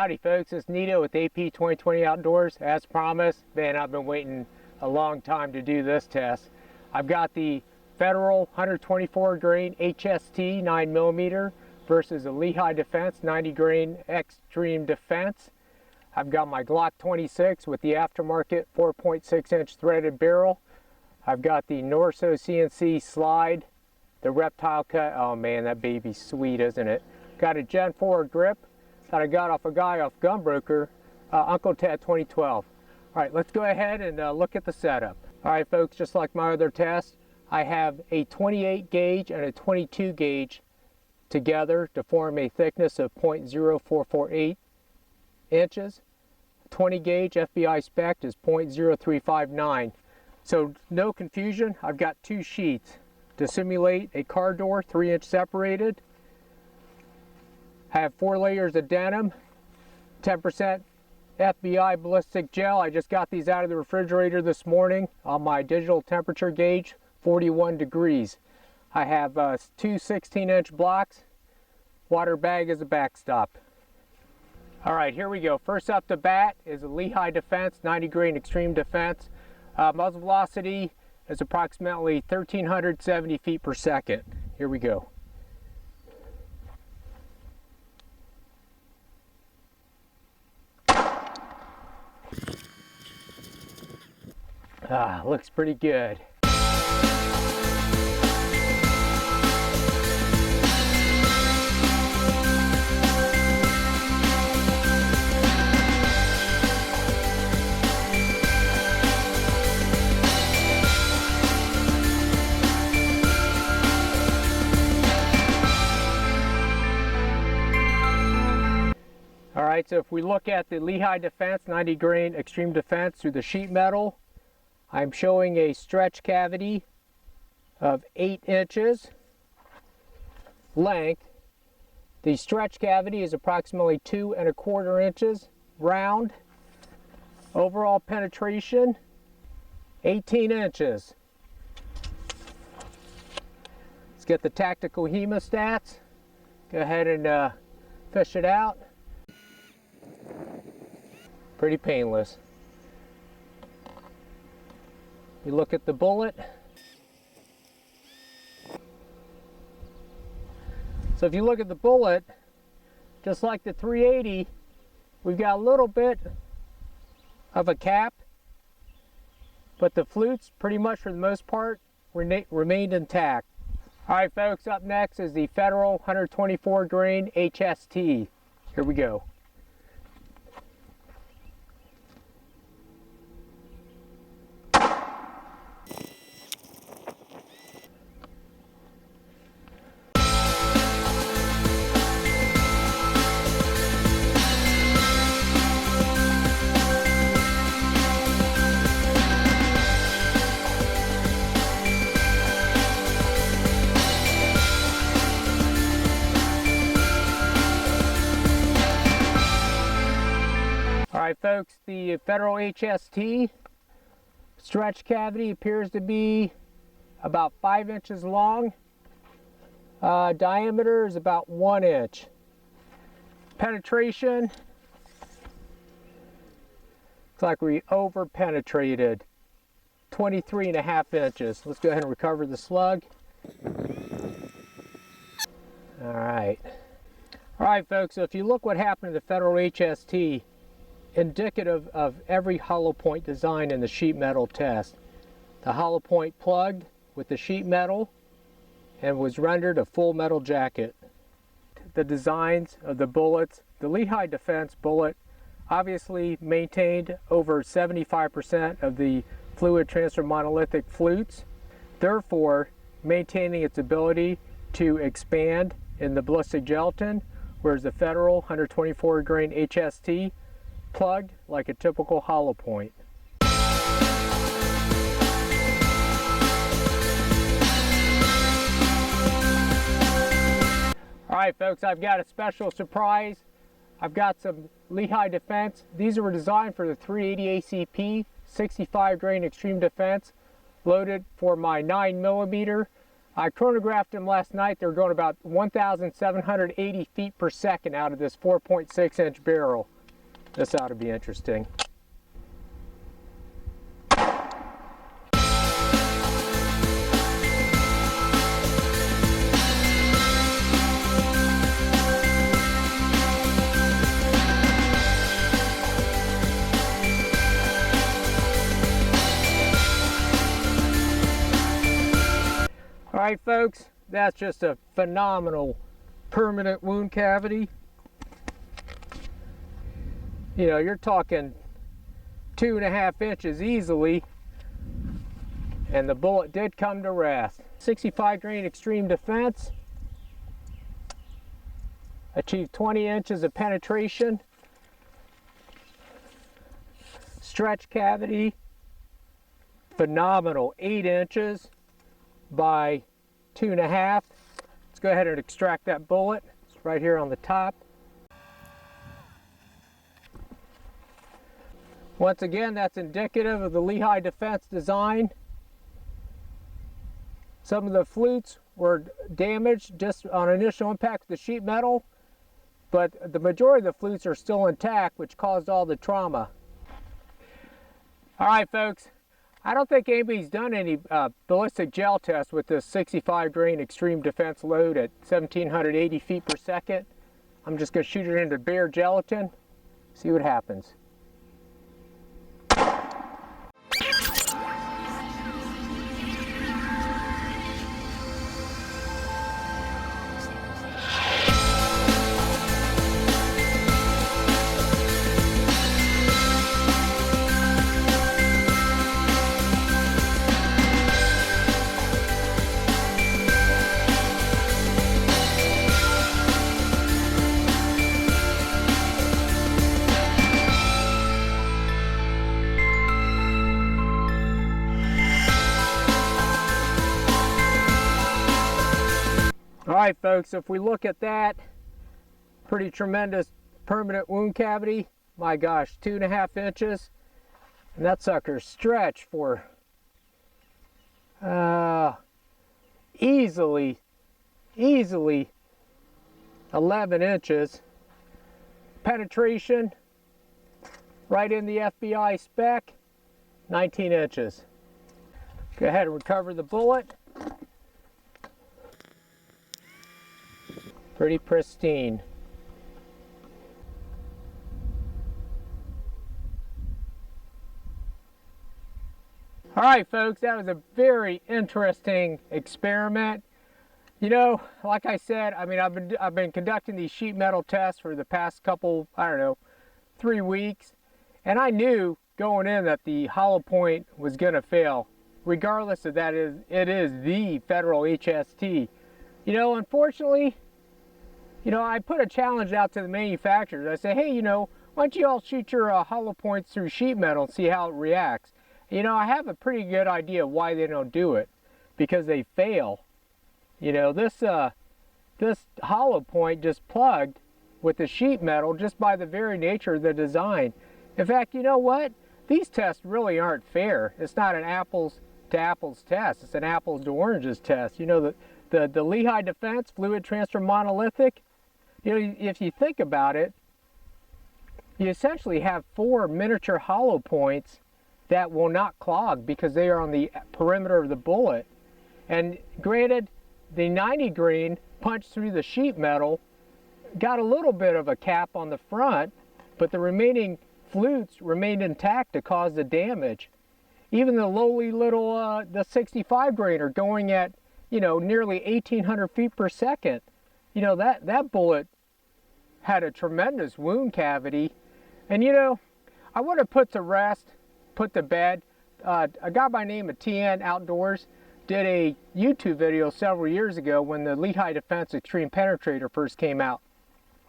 Howdy folks, it's Nito with AP 2020 Outdoors. As promised, man, I've been waiting a long time to do this test. I've got the Federal 124 grain HST 9mm versus a Lehigh Defense 90 grain Extreme Defense. I've got my Glock 26 with the aftermarket 4.6 inch threaded barrel. I've got the Norso CNC slide, the reptile cut. Oh man, that baby's sweet, isn't it? Got a Gen 4 grip that I got off a guy off Gunbroker, Uncle Ted 2012. All right, let's go ahead and look at the setup. All right, folks, just like my other test, I have a 28 gauge and a 22 gauge together to form a thickness of 0.0448 inches. 20 gauge FBI spec is 0.0359. So no confusion, I've got two sheets to simulate a car door, 3-inch separated. I have 4 layers of denim, 10% FBI ballistic gel. I just got these out of the refrigerator this morning on my digital temperature gauge, 41 degrees. I have two 16-inch blocks, water bag as a backstop. All right, here we go. First up the bat is a Lehigh Defense 90 grain Extreme Defense. Muzzle velocity is approximately 1,370 feet per second. Here we go. Looks pretty good. All right, so if we look at the Lehigh Defense 90 grain Extreme Defense through the sheet metal, I'm showing a stretch cavity of 8 inches length. The stretch cavity is approximately 2¼ inches round. Overall penetration, 18 inches. Let's get the tactical hemostats. Go ahead and fish it out. Pretty painless. You look at the bullet. So if you look at the bullet, just like the 380, we've got a little bit of a cap, but the flutes pretty much for the most part remained intact. All right folks, up next is the Federal 124 grain HST. Here we go. All right, folks, the Federal HST stretch cavity appears to be about 5 inches long. Diameter is about 1 inch. Penetration, looks like we over penetrated, 23½ inches. Let's go ahead and recover the slug. All right. All right, folks, so if you look what happened to the Federal HST, indicative of every hollow point design in the sheet metal test. The hollow point plugged with the sheet metal and was rendered a full metal jacket. The designs of the bullets, the Lehigh Defense bullet obviously maintained over 75% of the fluid transfer monolithic flutes, therefore maintaining its ability to expand in the ballistic gelatin, whereas the Federal 124 grain HST plugged like a typical hollow point. All right, folks, I've got a special surprise. I've got some Lehigh Defense. These were designed for the 380 ACP 65 grain Extreme Defense, loaded for my 9mm. I chronographed them last night. They're going about 1,780 feet per second out of this 4.6 inch barrel. This ought to be interesting. All right, folks, that's just a phenomenal permanent wound cavity. You know, you're talking 2.5 inches easily, and the bullet did come to rest. 65 grain extreme defense, achieved 20 inches of penetration, stretch cavity, phenomenal, 8 inches by 2.5. Let's go ahead and extract that bullet. It's right here on the top. Once again, that's indicative of the Lehigh Defense design. Some of the flutes were damaged just on initial impact with the sheet metal, but the majority of the flutes are still intact, which caused all the trauma. All right, folks. I don't think anybody's done any ballistic gel tests with this 65 grain extreme defense load at 1780 feet per second. I'm just going to shoot it into bare gelatin, see what happens. All right, folks, if we look at that, pretty tremendous permanent wound cavity. My gosh, 2.5 inches. And that sucker stretched for easily 11 inches. Penetration, right in the FBI spec, 19 inches. Go ahead and recover the bullet. Pretty pristine. All right, folks, that was a very interesting experiment. You know, like I said, I mean, I've been conducting these sheet metal tests for the past couple, I don't know, 3 weeks, and I knew going in that the hollow point was going to fail. Regardless of that, it is the federal HST. You know, unfortunately, you know, I put a challenge out to the manufacturers. I say, hey, you know, why don't you all shoot your hollow points through sheet metal and see how it reacts? You know, I have a pretty good idea why they don't do it. Because they fail. You know, this hollow point just plugged with the sheet metal just by the very nature of the design. In fact, you know what? These tests really aren't fair. It's not an apples to apples test. It's an apples to oranges test. You know, the Lehigh Defense fluid transfer monolithic, you know, if you think about it, you essentially have 4 miniature hollow points that will not clog because they are on the perimeter of the bullet. And granted, the 90 grain punched through the sheet metal, got a little bit of a cap on the front, but the remaining flutes remained intact to cause the damage. Even the lowly little, the 65 grainer going at, you know, nearly 1800 feet per second. You know, that bullet had a tremendous wound cavity. And you know, I want to put to bed, a guy by the name of TN Outdoors did a YouTube video several years ago when the Lehigh Defense Extreme Penetrator first came out.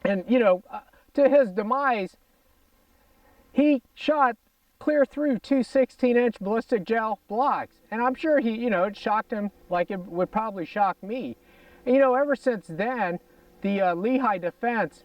And you know, to his demise, he shot clear through 2 16-inch ballistic gel blocks. And I'm sure he, you know, it shocked him like it would probably shock me. And, you know, ever since then, the Lehigh Defense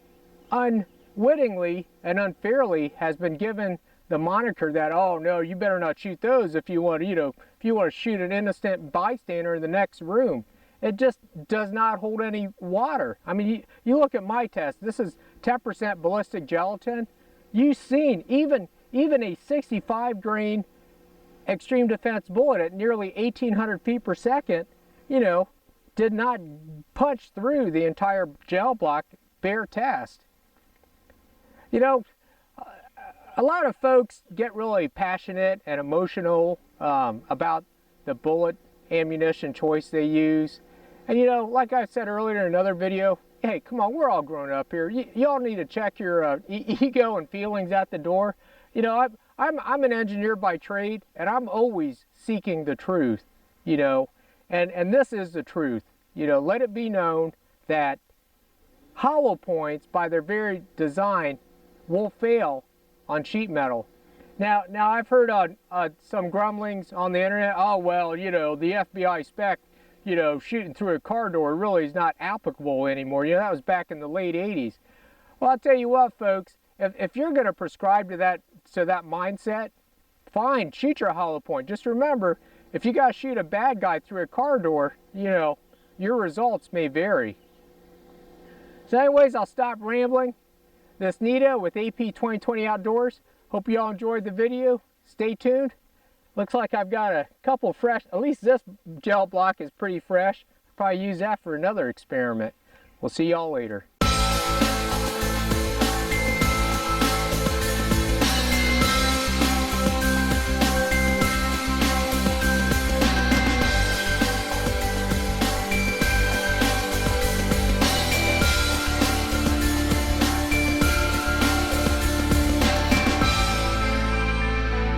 unwittingly and unfairly has been given the moniker that, oh no, you better not shoot those if you want to, you know, if you want to shoot an innocent bystander in the next room. It just does not hold any water. I mean, you look at my test. This is 10% ballistic gelatin. you've seen even a 65 grain extreme defense bullet at nearly 1,800 feet per second, you know, did not punch through the entire gel block bare test. You know, a lot of folks get really passionate and emotional about the bullet ammunition choice they use. And you know, like I said earlier in another video, hey, come on, we're all grown up here. Y'all need to check your ego and feelings at the door. You know, I'm an engineer by trade, and I'm always seeking the truth, you know, and this is the truth. You know, let it be known that hollow points, by their very design, will fail on sheet metal. Now I've heard some grumblings on the internet. Oh, well, you know, the FBI spec, you know, shooting through a car door really is not applicable anymore. You know, that was back in the late 80s. Well, I'll tell you what, folks, if you're going to prescribe to that mindset, fine, shoot your hollow point. Just remember, if you got to shoot a bad guy through a car door, you know, your results may vary. So anyways, I'll stop rambling. This Nita with AP 2020 Outdoors. Hope you all enjoyed the video. Stay tuned. Looks like I've got a couple fresh, at least this gel block is pretty fresh. I'll probably use that for another experiment. We'll see y'all later.